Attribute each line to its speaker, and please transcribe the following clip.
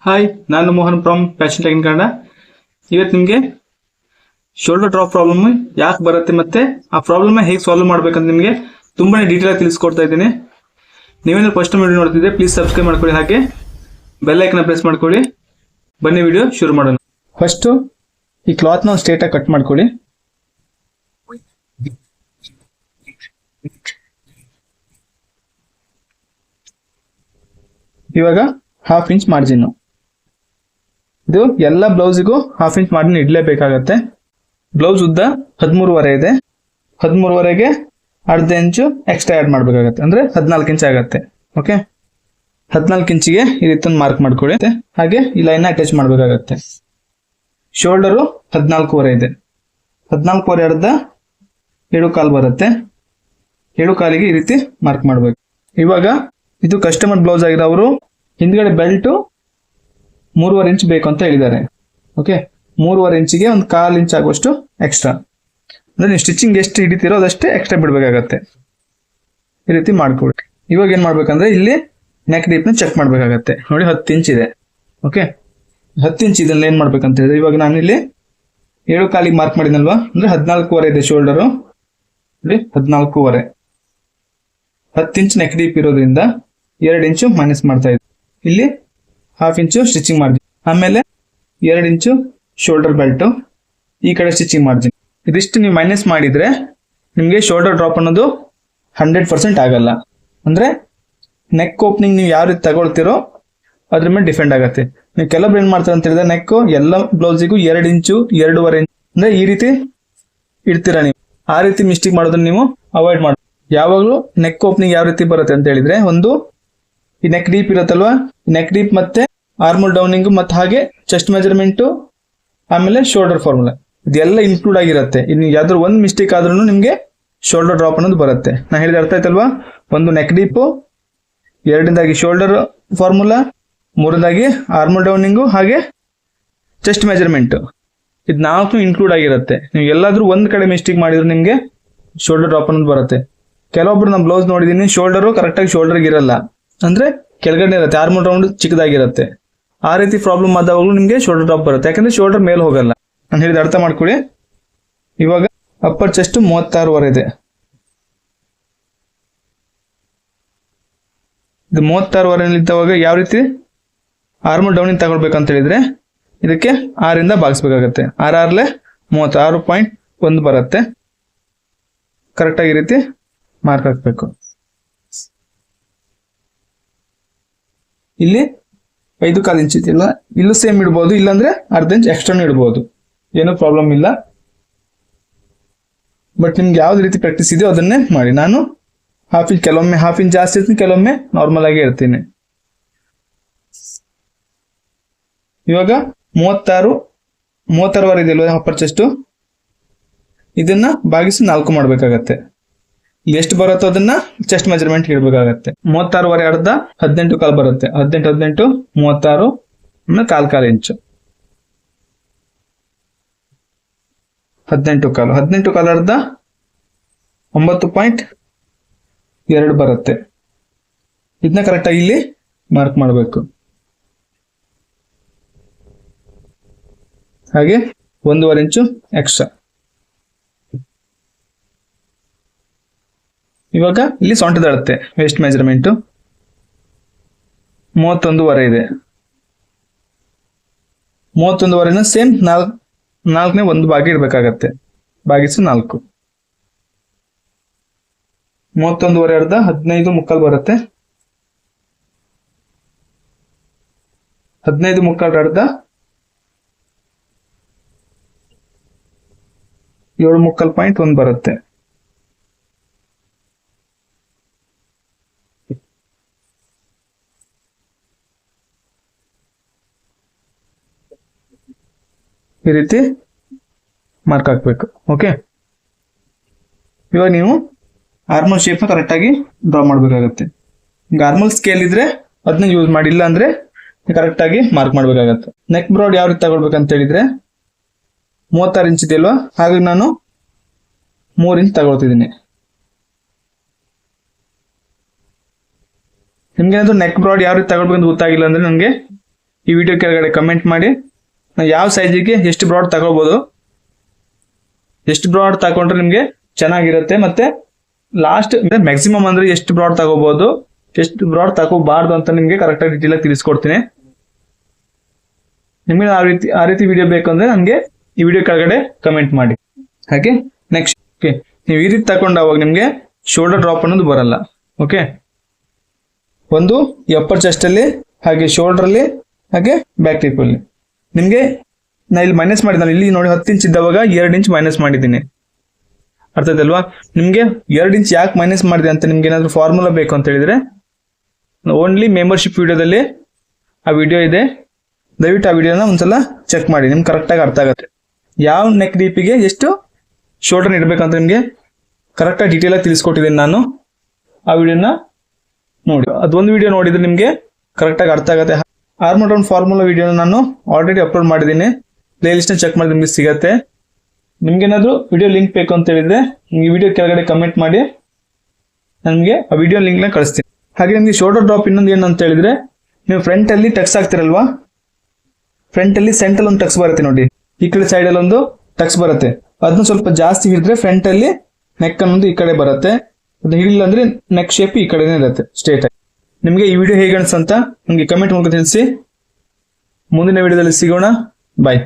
Speaker 1: Hi, ನಾನು Mohan from fashion tech in Kannada. ಇವತ್ತು ನಿಮಗೆ ಶೋಲ್ಡರ್ ಡ್ರಾಪ್ ಪ್ರಾಬ್ಲಮ್ ಯಾಕೆ ಬರುತ್ತೆ ಮತ್ತೆ ಆ ಪ್ರಾಬ್ಲಮ್ ಹೇಗೆ ಸಾಲ್ವ್ ಮಾಡ್ಬೇಕಂತ ನಿಮಗೆ ತುಂಬಾ ಡೀಟೇಲ್ ಆಗಿ ತಿಳಿಸ್ಕೊಡ್ತಾ ಇದ್ದೀನಿ. ನೀವೇನು ಫಸ್ಟ್ ವಿಡಿಯೋ ನೋಡ್ತಿದ್ರೆ ಪ್ಲೀಸ್ ಸಬ್ಸ್ಕ್ರೈಬ್ ಮಾಡ್ಕೊಳ್ಳಿ, ಹಾಗೆ ಬೆಲ್ ಐಕನ್ ಪ್ರೆಸ್ ಮಾಡ್ಕೊಳ್ಳಿ. ಬನ್ನಿ ವಿಡಿಯೋ ಶುರು ಮಾಡೋಣ. ಫಸ್ಟ್ ಈ ಕ್ಲಾತ್ ನ ಸ್ಟ್ರೇಟ್ ಆಗಿ ಕಟ್ ಮಾಡ್ಕೊಳ್ಳಿ. ಇವಾಗ ಹಾಫ್ ಇಂಚ್ ಮಾರ್ಜಿನ್, ಇದು ಎಲ್ಲ ಬ್ಲೌಸಿಗೂ ಹಾಫ್ ಇಂಚ್ ಮಾರ್ಜಿನ್ ಇಡಲೇಬೇಕಾಗತ್ತೆ. ಬ್ಲೌಸ್ ಉದ್ದ 13.5 ಇದೆ, 13.5ಗೆ ಅರ್ಧ ಇಂಚು ಎಕ್ಸ್ಟ್ರಾ ಆಡ್ ಮಾಡಬೇಕಾಗತ್ತೆ, ಅಂದ್ರೆ 14 ಇಂಚ್ ಆಗತ್ತೆ. ಓಕೆ, 14 ಇಂಚಿಗೆ ಈ ರೀತಿ ಮಾರ್ಕ್ ಮಾಡ್ಕೊಳ್ಳಿ. ಹಾಗೆ ಈ ಲೈನ್ ಅಟ್ಯಾಚ್ ಮಾಡಬೇಕಾಗತ್ತೆ. ಶೋಲ್ಡರು 14.5 ಇದೆ, 14.5 ಅರ್ಧ 7.25 ಬರುತ್ತೆ. 7.25ಗೆ ಈ ರೀತಿ ಮಾರ್ಕ್ ಮಾಡಬೇಕು. ಇವಾಗ ಇದು ಕಸ್ಟಮರ್ ಬ್ಲೌಸ್ ಆಗಿದೆ, ಅವರು ಹಿಂದ್ಗಡೆ ಬೆಲ್ಟ್ 3.5 ಇಂಚ್ ಬೇಕು ಅಂತ ಹೇಳಿದ್ದಾರೆ. ಓಕೆ, 3.5 ಇಂಚಿಗೆ ಒಂದು 1/4 ಇಂಚ್ ಆಗುವಷ್ಟು ಎಕ್ಸ್ಟ್ರಾ, ಅಂದ್ರೆ ನೀವು ಸ್ಟಿಚಿಂಗ್ ಎಷ್ಟು ಹಿಡಿತೀರೋ ಅದಷ್ಟೇ ಎಕ್ಸ್ಟ್ರಾ ಬಿಡ್ಬೇಕಾಗತ್ತೆ. ಈ ರೀತಿ ಮಾಡ್ಕೊಡಿ. ಇವಾಗ ಏನ್ ಮಾಡ್ಬೇಕಂದ್ರೆ ಇಲ್ಲಿ ನೆಕ್ ಡೀಪ್ ನ ಚೆಕ್ ಮಾಡ್ಬೇಕಾಗತ್ತೆ. ನೋಡಿ 10 ಇಂಚ್ ಇದೆ. ಓಕೆ, 10 ಇಂಚ್ ಇದನ್ನ ಏನ್ ಮಾಡ್ಬೇಕಂತ ಹೇಳಿದ್ರೆ, ಇವಾಗ ನಾನು ಇಲ್ಲಿ 7.25 ಮಾರ್ಕ್ ಮಾಡಿದ್ನಲ್ವಾ, ಅಂದ್ರೆ 14.5 ಇದೆ ಶೋಲ್ಡರು. ನೋಡಿ 14.5, 10 ಇಂಚ್ ನೆಕ್ ಡೀಪ್ ಇರೋದ್ರಿಂದ 2 ಇಂಚು ಮೈನಸ್ ಮಾಡ್ತಾ ಇದ್ದೆ. ಇಲ್ಲಿ ಹಾಫ್ ಇಂಚು ಸ್ಟಿಚಿಂಗ್ ಮಾರ್ಜಿನ್, ಆಮೇಲೆ 2 ಇಂಚು ಶೋಲ್ಡರ್ ಬೆಲ್ಟ್, ಈ ಕಡೆ ಸ್ಟಿಚಿಂಗ್ ಮಾರ್ಜಿನ್. ಇದಿಷ್ಟು ನೀವು ಮೈನಸ್ ಮಾಡಿದ್ರೆ ನಿಮಗೆ ಶೋಲ್ಡರ್ ಡ್ರಾಪ್ ಅನ್ನೋದು 100% ಆಗಲ್ಲ. ಅಂದ್ರೆ ನೆಕ್ ಓಪನಿಂಗ್ ನೀವು ಯಾವ ರೀತಿ ತಗೊಳ್ತಿರೋ ಅದ್ರ ಮೇಲೆ ಡಿಪೆಂಡ್ ಆಗುತ್ತೆ. ನೀವು ಕೆಲವೊಬ್ರು ಏನ್ ಮಾಡ್ತಾರೆ ಅಂತ ಹೇಳಿದ್ರೆ, ನೆಕ್ ಎಲ್ಲ ಬ್ಲೌಸಿಗೂ 2 ಇಂಚು 2.5 ಇಂಚ್ ಅಂದ್ರೆ ಈ ರೀತಿ ಇಡ್ತೀರಾ. ನೀವು ಆ ರೀತಿ ಮಿಸ್ಟೇಕ್ ಮಾಡೋದನ್ನ ನೀವು ಅವಾಯ್ಡ್ ಮಾಡಿ. ಯಾವಾಗಲೂ ನೆಕ್ ಓಪನಿಂಗ್ ಯಾವ ರೀತಿ ಬರುತ್ತೆ ಅಂತ ಹೇಳಿದ್ರೆ, ಒಂದು ಈ ನೆಕ್ ಡೀಪ್ ಇರುತ್ತಲ್ವಾ, ನೆಕ್ ಡೀಪ್ ಮತ್ತೆ ಆರ್ಮೋಲ್ ಡೌನಿಂಗ್ ಮತ್ತೆ ಹಾಗೆ ಚೆಸ್ಟ್ ಮೆಜರ್ಮೆಂಟ್, ಆಮೇಲೆ ಶೋಲ್ಡರ್ ಫಾರ್ಮುಲಾ, ಇದೆಲ್ಲ ಇನ್ಕ್ಲೂಡ್ ಆಗಿರುತ್ತೆ. ಇನ್ನು ಯಾವ್ದಾದ್ರು ಒಂದು ಮಿಸ್ಟೇಕ್ ಆದ್ರೂ ನಿಮ್ಗೆ ಶೋಲ್ಡರ್ ಡ್ರಾಪ್ ಅನ್ನೋದು ಬರುತ್ತೆ. ನಾ ಹೇಳಿದ ಅರ್ಥ ಆಯ್ತಲ್ವಾ? ಒಂದು ನೆಕ್ ಡೀಪ್, 2ನೇದಾಗಿ ಶೋಲ್ಡರ್ ಫಾರ್ಮುಲಾ, 3ನೇದಾಗಿ ಆರ್ಮೋಲ್ ಡೌನಿಂಗು ಹಾಗೆ ಚೆಸ್ಟ್ ಮೆಜರ್ಮೆಂಟ್, ಇದು 4 ಇನ್ಕ್ಲೂಡ್ ಆಗಿರುತ್ತೆ. ನೀವು ಎಲ್ಲಾದ್ರೂ ಒಂದ್ ಕಡೆ ಮಿಸ್ಟೇಕ್ ಮಾಡಿದ್ರೆ ನಿಮ್ಗೆ ಶೋಲ್ಡರ್ ಡ್ರಾಪ್ ಅನ್ನೋದು ಬರುತ್ತೆ. ಕೆಲವೊಬ್ರು ನಾನು ಬ್ಲೌಸ್ ನೋಡಿದೀನಿ, ಶೋಲ್ಡರು ಕರೆಕ್ಟಾಗಿ ಶೋಲ್ಡರ್ಗೆ ಇರಲ್ಲ, ಅಂದ್ರೆ ಕೆಳಗಡೆ ಇರುತ್ತೆ, ಆರ್ಮೋಲ್ ರೌಂಡ್ ಚಿಕ್ಕದಾಗಿರುತ್ತೆ. ಆ ರೀತಿ ಪ್ರಾಬ್ಲಮ್ ಆದಾಗಲೂ ನಿಮ್ಗೆ ಶೋಲ್ಡರ್ ಡ್ರಾಪ್ ಬರುತ್ತೆ, ಯಾಕಂದ್ರೆ ಶೋಲ್ಡರ್ ಮೇಲೆ ಹೋಗಲ್ಲ. ನಾನು ಹೇಳಿದ ಅರ್ಥ ಮಾಡ್ಕೊಳ್ಳಿ. ಇವಾಗ ಅಪ್ಪರ್ ಚೆಸ್ಟ್ 36.5 ಇದೆ. ಇದು 36.5 ಇದ್ದವಾಗ ಯಾವ ರೀತಿ ಆರ್ಮೋಲ್ ಡೌನಿಂಗ್ ತಗೊಳ್ಬೇಕಂತ ಹೇಳಿದ್ರೆ, ಇದಕ್ಕೆ 6 ಭಾಗಿಸ್ಬೇಕಾಗತ್ತೆ. 6 36.1 ಬರುತ್ತೆ. ಕರೆಕ್ಟಾಗಿ ಈ ರೀತಿ ಮಾರ್ಕ್ ಹಾಕ್ಬೇಕು. ಇಲ್ಲಿ 5.25 ಇಂಚ್ ಇದೆಯಲ್ಲ, ಇಲ್ಲೂ ಸೇಮ್ ಇಡ್ಬೋದು, ಇಲ್ಲಾಂದ್ರೆ ಅರ್ಧ ಇಂಚ್ ಎಕ್ಸ್ಟ್ರಾನು ಇಡ್ಬೋದು, ಏನೂ ಪ್ರಾಬ್ಲಮ್ ಇಲ್ಲ. ಬಟ್ ನಿಮ್ಗೆ ಯಾವ್ದು ರೀತಿ ಪ್ರಾಕ್ಟೀಸ್ ಇದೆಯೋ ಅದನ್ನೇ ಮಾಡಿ. ನಾನು ಹಾಫ್ ಇಂಚ್, ಕೆಲವೊಮ್ಮೆ ಹಾಫ್ ಇಂಚ್ ಜಾಸ್ತಿ ಇರ್ತೀನಿ, ಕೆಲವೊಮ್ಮೆ ನಾರ್ಮಲ್ ಆಗಿ ಇರ್ತೀನಿ. ಇವಾಗ 36.5 ಇದೆಯಲ್ವ ಅಪ್ಪರ್ ಚೆಸ್ಟ್, ಇದನ್ನ ಭಾಗಿಸಿ 4 ಮಾಡ್ಬೇಕಾಗತ್ತೆ. ಎಷ್ಟು ಬರುತ್ತೋ ಅದನ್ನ ಚೆಸ್ಟ್ ಮೆಜರ್ಮೆಂಟ್ ಇಡಬೇಕಾಗತ್ತೆ. 36.5 ಅರ್ಧ 18.25 ಬರುತ್ತೆ. 18 36 ಆಮೇಲೆ 1/4 ಇಂಚು 18.25 ಅರ್ಧ 9.2 ಬರುತ್ತೆ. ಇದನ್ನ ಕರೆಕ್ಟಾಗಿ ಇಲ್ಲಿ ಮಾರ್ಕ್ ಮಾಡಬೇಕು. ಹಾಗೆ 1.5 ಇಂಚು ಎಕ್ಸ್ಟ್ರಾ. ಇವಾಗ ಇಲ್ಲಿ ಸೊಂಟದ ಅಳತೆ ವೇಸ್ಟ್ ಮೆಜರ್ಮೆಂಟ್ 31.5 ಇದೆ. 31.5ನ ಸೇಮ್ 4ನೇ ಒಂದು ಭಾಗ ಇಡಬೇಕಾಗತ್ತೆ, ಭಾಗಿಸು 4. 31.5 ಅರ್ಧ 15.25 ಬರುತ್ತೆ. 15.25 ಅರ್ಧ 7.25.1 ಬರುತ್ತೆ. ಈ ರೀತಿ ಮಾರ್ಕ್ ಹಾಕ್ಬೇಕು. ಓಕೆ, ಇವಾಗ ನೀವು ಆರ್ಮೋಲ್ ಶೇಪ್ ನ ಕರೆಕ್ಟ್ ಆಗಿ ಡ್ರಾ ಮಾಡ್ಬೇಕಾಗತ್ತೆ. ಈಗ ಆರ್ಮೋಲ್ ಸ್ಕೇಲ್ ಇದ್ರೆ ಅದನ್ನ ಯೂಸ್ ಮಾಡಿ, ಇಲ್ಲ ಅಂದ್ರೆ ಕರೆಕ್ಟ್ ಆಗಿ ಮಾರ್ಕ್ ಮಾಡ್ಬೇಕಾಗತ್ತೆ. ನೆಕ್ ಬ್ರಾಡ್ ಯಾವ ರೀತಿ ತಗೊಳ್ಬೇಕಂತ ಹೇಳಿದ್ರೆ, 36 ಇಂಚ್ ಇದೆಯಲ್ವಾ, ಹಾಗಾಗಿ ನಾನು 3 ಇಂಚ್ ತಗೊಳ್ತಿದ್ದೀನಿ. ನಿಮ್ಗೆ ಏನಾದ್ರು ನೆಕ್ ಬ್ರಾಡ್ ಯಾವ ರೀತಿ ತಗೊಳ್ಬೇಕಂತ ಗೊತ್ತಾಗಿಲ್ಲ ಅಂದ್ರೆ ನನಗೆ ಈ ವಿಡಿಯೋ ಕೆಳಗಡೆ ಕಮೆಂಟ್ ಮಾಡಿ. ನಾವು ಯಾವ ಸೈಜಿಗೆ ಎಷ್ಟು ಬ್ರಾಡ್ ತಗೋಬಹುದು, ಎಷ್ಟು ಬ್ರಾಡ್ ತಗೊಂಡ್ರೆ ನಿಮಗೆ ಚೆನ್ನಾಗಿರುತ್ತೆ, ಮತ್ತೆ ಲಾಸ್ಟ್ ಮ್ಯಾಕ್ಸಿಮಮ್ ಅಂದ್ರೆ ಎಷ್ಟು ಬ್ರಾಡ್ ತಗೋಬಹುದು, ಎಷ್ಟು ಬ್ರಾಡ್ ತಗೋಬಾರ್ದು ಅಂತ ನಿಮಗೆ ಕರೆಕ್ಟಾಗಿ ಡೀಟೇಲ್ ಆಗಿ ತಿಳಿಸ್ಕೊಡ್ತೀನಿ. ನಿಮಗೆ ಆ ರೀತಿ ವಿಡಿಯೋ ಬೇಕು ಅಂದ್ರೆ ನನಗೆ ಈ ವಿಡಿಯೋ ಕೆಳಗಡೆ ಕಮೆಂಟ್ ಮಾಡಿ. ಹಾಗೆ ನೆಕ್ಸ್ಟ್ ಓಕೆ, ನೀವು ಈ ರೀತಿ ತಗೊಂಡಾಗ ನಿಮಗೆ ಶೋಲ್ಡರ್ ಡ್ರಾಪ್ ಅನ್ನೋದು ಬರಲ್ಲ. ಓಕೆ, ಒಂದು ಅಪ್ಪರ್ ಚೆಸ್ಟ್ ಅಲ್ಲಿ, ಹಾಗೆ ಶೋಲ್ಡರ್ ಅಲ್ಲಿ, ಹಾಗೆ ಬ್ಯಾಕ್ ಟಿಪ್ ಅಲ್ಲಿ ನಿಮಗೆ ನಾ ಇಲ್ಲಿ ಮೈನಸ್ ಮಾಡಿದ್ದಾನೆ. ಇಲ್ಲಿ ನೋಡಿ 10 ಇಂಚ್ ಇದ್ದವಾಗ 2 ಇಂಚ್ ಮೈನಸ್ ಮಾಡಿದ್ದೀನಿ. ಅರ್ಥ ಆಯ್ತಲ್ವಾ? ನಿಮಗೆ 2 ಇಂಚ್ ಯಾಕೆ ಮೈನಸ್ ಮಾಡಿದೆ ಅಂತ ನಿಮ್ಗೆ ಏನಾದ್ರು ಫಾರ್ಮುಲಾ ಬೇಕು ಅಂತ ಹೇಳಿದ್ರೆ ಓನ್ಲಿ ಮೆಂಬರ್ಶಿಪ್ ವಿಡಿಯೋದಲ್ಲಿ ಆ ವಿಡಿಯೋ ಇದೆ, ದಯವಿಟ್ಟು ಆ ವಿಡಿಯೋನ ಒಂದ್ಸಲ ಚೆಕ್ ಮಾಡಿ, ನಿಮ್ಗೆ ಕರೆಕ್ಟಾಗಿ ಅರ್ಥ ಆಗುತ್ತೆ. ಯಾವ ನೆಕ್ ಡೀಪಿಗೆ ಎಷ್ಟು ಶೋಲ್ಡರ್ ಇಡಬೇಕಂತ ನಿಮಗೆ ಕರೆಕ್ಟಾಗಿ ಡೀಟೇಲ್ ಆಗಿ ತಿಳಿಸ್ಕೊಟ್ಟಿದ್ದೀನಿ ನಾನು. ಆ ವಿಡಿಯೋನ ನೋಡಿ, ಅದೊಂದು ವಿಡಿಯೋ ನೋಡಿದ್ರೆ ನಿಮಗೆ ಕರೆಕ್ಟಾಗಿ ಅರ್ಥ ಆಗುತ್ತೆ. ಆರ್ಮ್ ರೌಂಡ್ ಫಾರ್ಮುಲಾ ವಿಡಿಯೋನ ನಾನು ಆಲ್ರೆಡಿ ಅಪ್ಲೋಡ್ ಮಾಡಿದ್ದೀನಿ, ಪ್ಲೇ ಲಿಸ್ಟ್ನ ಚೆಕ್ ಮಾಡಿ ನಿಮಗೆ ಸಿಗತ್ತೆ. ನಿಮ್ಗೇನಾದ್ರು ವಿಡಿಯೋ ಲಿಂಕ್ ಬೇಕು ಅಂತ ಹೇಳಿದ್ರೆ ಈ ವಿಡಿಯೋ ಕೆಳಗಡೆ ಕಮೆಂಟ್ ಮಾಡಿ, ನನಗೆ ಆ ವಿಡಿಯೋ ಲಿಂಕ್ನ ಕಳಿಸ್ತೀನಿ. ಹಾಗೆ ನಿಮಗೆ ಶೋಲ್ಡರ್ ಡ್ರಾಪ್ ಇನ್ನೊಂದು ಏನಂತ ಹೇಳಿದ್ರೆ, ನೀವು ಫ್ರಂಟ್ ಅಲ್ಲಿ ಟಕ್ಸ್ ಆಗ್ತಿರಲ್ವಾ, ಫ್ರಂಟ್ ಅಲ್ಲಿ ಸೆಂಟ್ರಲ್ ಒಂದು ಟಕ್ಸ್ ಬರುತ್ತೆ ನೋಡಿ, ಈ ಕಡೆ ಸೈಡ್ ಅಲ್ಲಿ ಒಂದು ಟಕ್ಸ್ ಬರುತ್ತೆ, ಅದನ್ನ ಸ್ವಲ್ಪ ಜಾಸ್ತಿ ಹಿಡಿದ್ರೆ ಫ್ರಂಟ್ ಅಲ್ಲಿ ನೆಕ್ ಅನ್ನೋದು ಈ ಕಡೆ ಬರುತ್ತೆ, ಅದು ಹಿಡಿಲ್ಲ ಅಂದ್ರೆ ನೆಕ್ ಶೇಪ್ ಈ ಕಡೆನೇ ಇರುತ್ತೆ ಸ್ಟ್ರೇಟ್ ಆಗಿ. ನಿಮಗೆ ಈ ವಿಡಿಯೋ ಹೇಗೆ ಅನ್ಸಂತ ನನಗೆ ಕಮೆಂಟ್ ಮೂಲಕ ತಿಳಿಸಿ. ಮುಂದಿನ ವಿಡಿಯೋದಲ್ಲಿ ಸಿಗೋಣ. ಬಾಯ್.